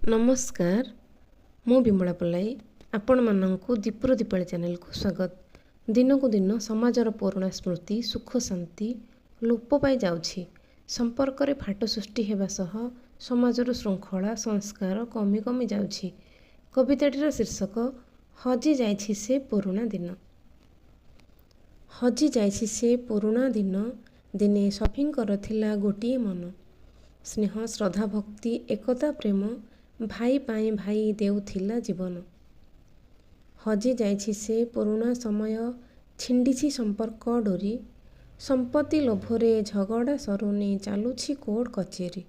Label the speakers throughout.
Speaker 1: नमस्कार मु विमला पल्लाई आपण माननकु दीपुर दीपावली चैनल को स्वागत। दिन को दिन समाजर पुराणा स्मृति सुख शांति लोप पाई जाउछि। संपर्क रे फाट सृष्टि हेबा सह समाजर श्रृंखला संस्कार कमी कमी जाउछि। कविताटीर शीर्षक हजि जाइछि से पुराणा दिन। हजि जाइछि से पुराणा दिन, दिने सफिंकर थिला गोटिए मन। स्नेह श्रद्धा भक्ति एकता प्रेम भाई पाई भाई देउथिला जीवन। हजि जाइछि से पुराणा समय, छिंडिछि संपर्क डोरी। संपत्ति लोभरे झगड़ा सरुनी, चालुछि कोर्ट कचेरी।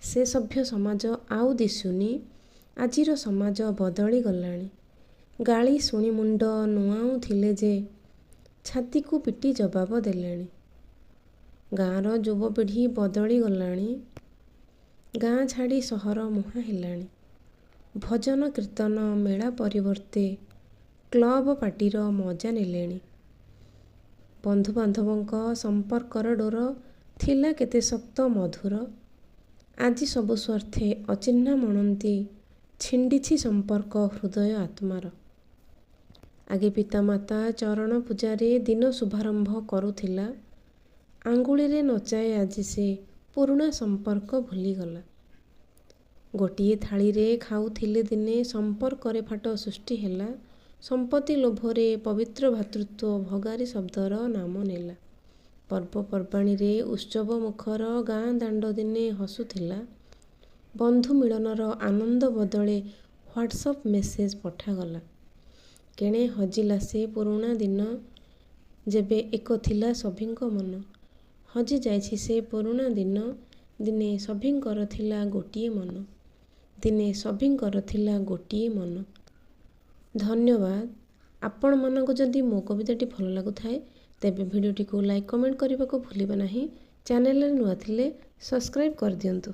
Speaker 1: से सभ्य समाज आउ दिशुनी, आजिर समाज बदली गलाणी। गाली शुणी मुंड नुआऊ थिले जे, छाती को पिटी जवाब देलेणी। गाँर युवपीढ़ी बदली गलाणी, गाँ छाड़ी सहर मुहां हेलाणी। भजन कीर्तन मेला परिवर्ते क्लब पार्टीर मजा नेलेणी। बंधुबांधवों संपर्कर डोर थिला केते शक्त मधुर। आज सबु स्वार्थे अचिन्हा मनंती, छिंडिछि संपर्क हृदय आत्मार। आगे पितामाता चरण पूजारे दिन शुभारंभ करुथिला। आंगुली रे नचाए आज से पुराणा संपर्क भूलीगला। गोटिए थाली रे खाउथिले दिने संपर्क रे फाट सृष्टि हेला। संपत्ति लोभरे पवित्र भातृत्व भगारी शब्दर नाम नेला। पर्वपर्वाणी रे उत्सव मुखर गाँ दांड दिने हसुथिला। बंधु मिलनर आनंद बदले व्हाट्सएप मेसेज पठागला। केणे हजिला से पुराणा दिन, जेबे एक थिला सभिंक मन। हजि जाइछि से पुराणा दिन, दिने सभिंकर थिला गोटिए मन। दिने सभिंकर थिला गोटिए मन। धन्यवाद। आपण मानक जदि मो कविताटी भल लागुथाए तेबे भिडियोटी को लाइक कमेंट करने को भूलिबा नहीं। चैनल रे नुआ थिले सब्सक्राइब कर दियंतु।